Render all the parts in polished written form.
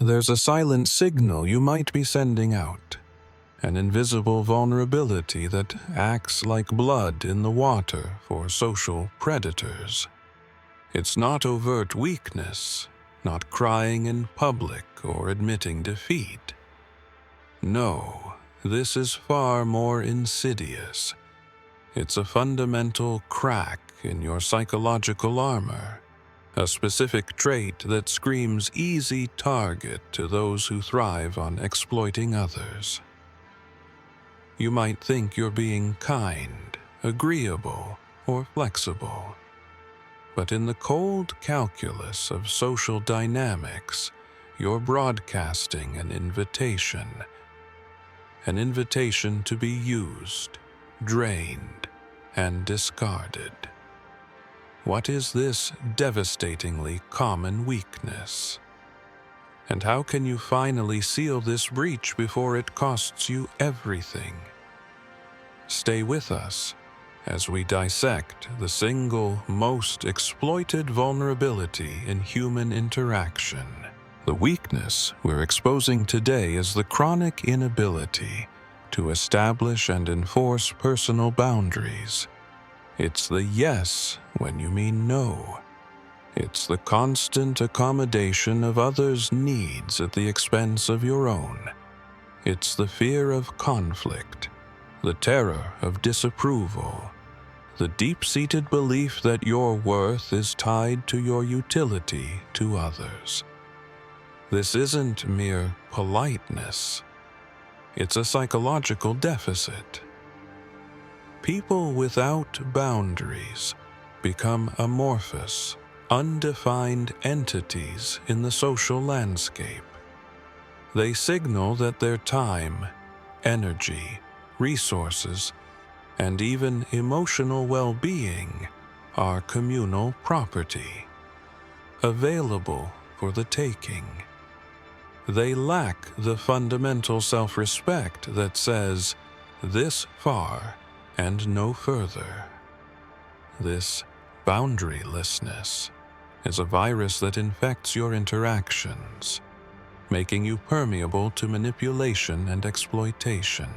there's a silent signal you might be sending out, an invisible vulnerability that acts like blood in the water for social predators. It's not overt weakness, not crying in public or admitting defeat. No, this is far more insidious. It's a fundamental crack in your psychological armor, a specific trait that screams easy target to those who thrive on exploiting others. You might think you're being kind, agreeable, or flexible. But in the cold calculus of social dynamics, you're broadcasting an invitation to be used, drained, and discarded. What is this devastatingly common weakness? And how can you finally seal this breach before it costs you everything? Stay with us as we dissect the single most exploited vulnerability in human interaction. The weakness we're exposing today is the chronic inability to establish and enforce personal boundaries. It's the yes when you mean no. It's the constant accommodation of others' needs at the expense of your own. It's the fear of conflict, the terror of disapproval, the deep-seated belief that your worth is tied to your utility to others. This isn't mere politeness. It's a psychological deficit. People without boundaries become amorphous, undefined entities in the social landscape. They signal that their time, energy, resources, and even emotional well-being are communal property, available for the taking. They lack the fundamental self-respect that says, this far and no further. This boundarylessness is a virus that infects your interactions, making you permeable to manipulation and exploitation.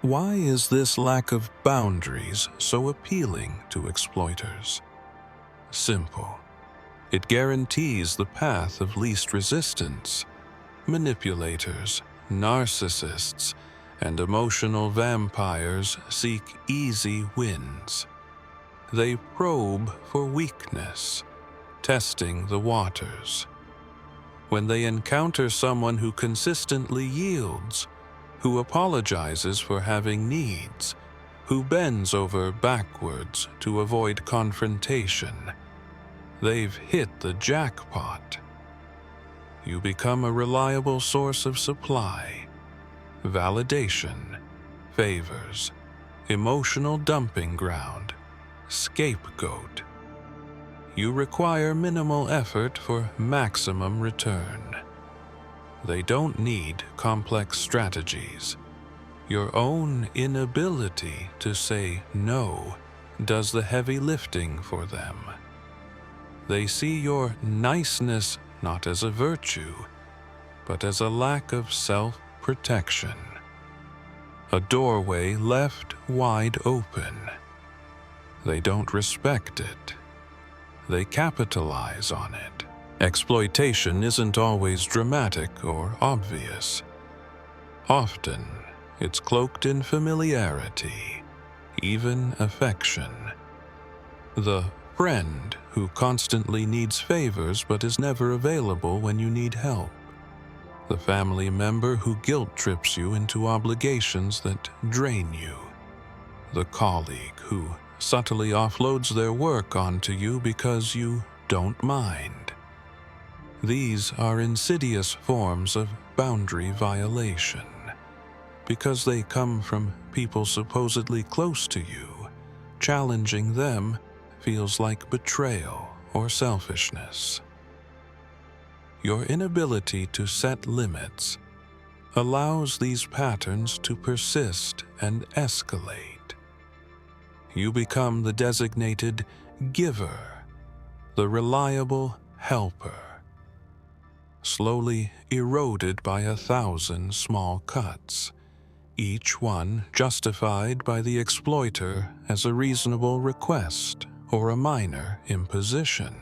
Why is this lack of boundaries so appealing to exploiters? Simple. It guarantees the path of least resistance. Manipulators, narcissists, and emotional vampires seek easy wins. They probe for weakness, testing the waters. When they encounter someone who consistently yields, who apologizes for having needs, who bends over backwards to avoid confrontation, they've hit the jackpot. You become a reliable source of supply, validation, favors, emotional dumping ground, scapegoat. You require minimal effort for maximum return. They don't need complex strategies. Your own inability to say no does the heavy lifting for them. They see your niceness not as a virtue, but as a lack of self-protection. A doorway left wide open. They don't respect it. They capitalize on it. Exploitation isn't always dramatic or obvious. Often, it's cloaked in familiarity, even affection. The friend who constantly needs favors but is never available when you need help. The family member who guilt trips you into obligations that drain you. The colleague who subtly offloads their work onto you because you don't mind. These are insidious forms of boundary violation. Because they come from people supposedly close to you, challenging them feels like betrayal or selfishness. Your inability to set limits allows these patterns to persist and escalate. You become the designated giver, the reliable helper. slowly eroded by 1,000 small cuts, each one justified by the exploiter as a reasonable request or a minor imposition.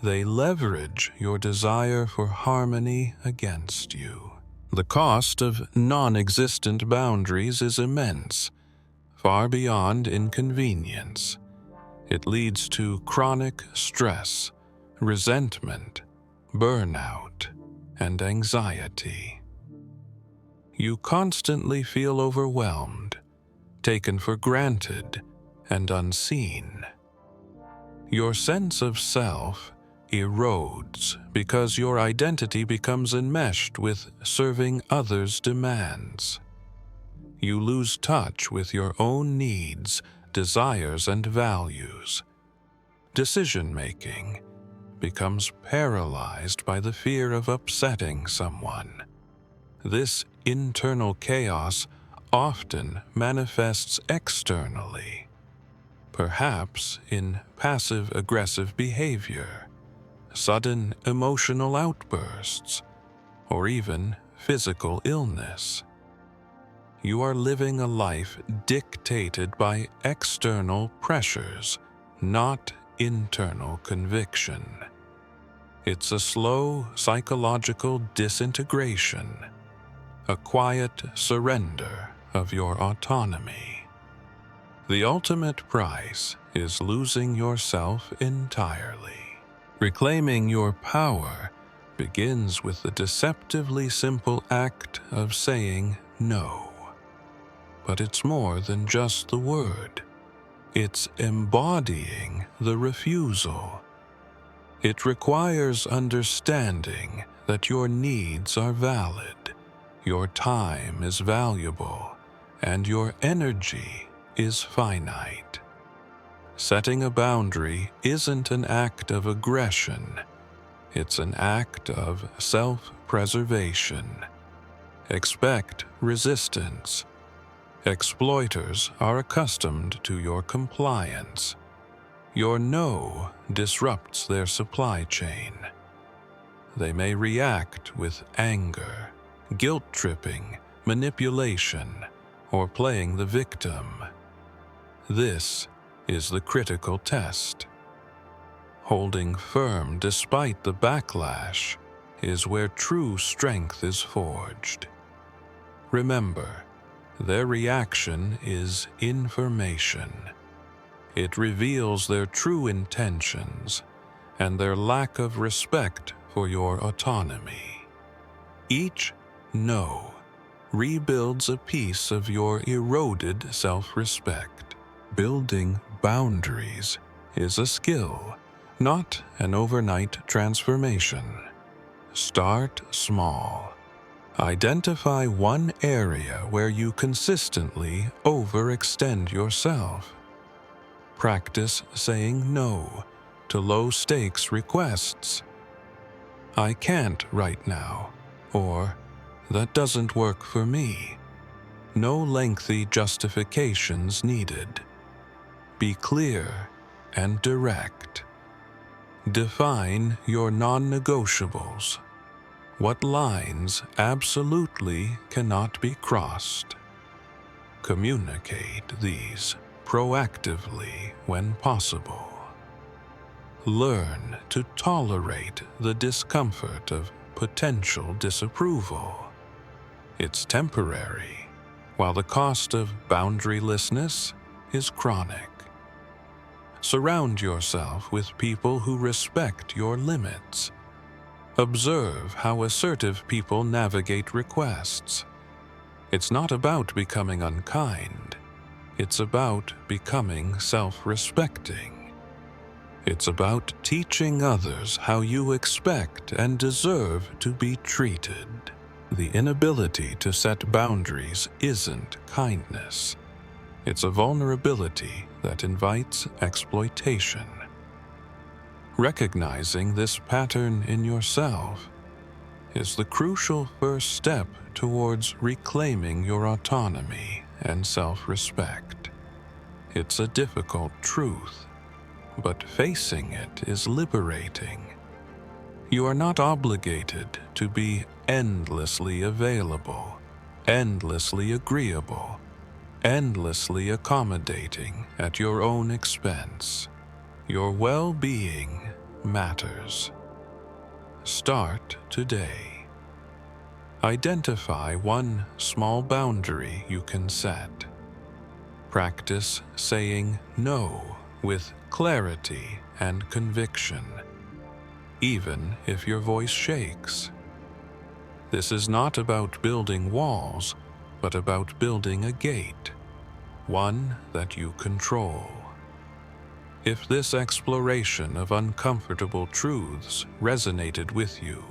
They leverage your desire for harmony against you. The cost of non-existent boundaries is immense, far beyond inconvenience. It leads to chronic stress, resentment, burnout, and anxiety. You constantly feel overwhelmed, taken for granted, and unseen. Your sense of self erodes because your identity becomes enmeshed with serving others' demands. You lose touch with your own needs, desires, and values. Decision-making becomes paralyzed by the fear of upsetting someone. This internal chaos often manifests externally, perhaps in passive-aggressive behavior, sudden emotional outbursts, or even physical illness. You are living a life dictated by external pressures, not internal conviction. It's a slow psychological disintegration, a quiet surrender of your autonomy. The ultimate price is losing yourself entirely. Reclaiming your power begins with the deceptively simple act of saying no. But it's more than just the word. It's embodying the refusal. It requires understanding that your needs are valid, your time is valuable, and your energy is finite. Setting a boundary isn't an act of aggression. It's an act of self-preservation. Expect resistance. Exploiters are accustomed to your compliance. Your no disrupts their supply chain. They may react with anger, guilt-tripping, manipulation, or playing the victim. This is the critical test. Holding firm despite the backlash is where true strength is forged. Remember, their reaction is information. It reveals their true intentions and their lack of respect for your autonomy. Each no rebuilds a piece of your eroded self-respect. Building boundaries is a skill, not an overnight transformation. Start small. Identify one area where you consistently overextend yourself. Practice saying no to low-stakes requests. I can't right now, or that doesn't work for me. No lengthy justifications needed. Be clear and direct. Define your non-negotiables. What lines absolutely cannot be crossed? Communicate these proactively when possible. Learn to tolerate the discomfort of potential disapproval. It's temporary, while the cost of boundarylessness is chronic. Surround yourself with people who respect your limits. Observe how assertive people navigate requests. It's not about becoming unkind. It's about becoming self-respecting. It's about teaching others how you expect and deserve to be treated. The inability to set boundaries isn't kindness. It's a vulnerability that invites exploitation. Recognizing this pattern in yourself is the crucial first step towards reclaiming your autonomy and self-respect. It's a difficult truth, but facing it is liberating. You are not obligated to be endlessly available, endlessly agreeable, endlessly accommodating at your own expense. Your well-being matters. Start today. Identify one small boundary you can set. Practice saying no with clarity and conviction, even if your voice shakes. This is not about building walls, but about building a gate, one that you control. If this exploration of uncomfortable truths resonated with you,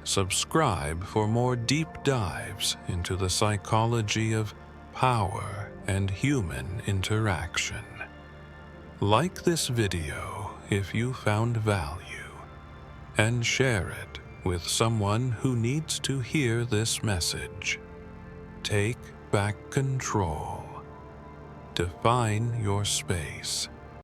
subscribe for more deep dives into the psychology of power and human interaction. Like this video if you found value, and share it with someone who needs to hear this message. Take back control. Define your space.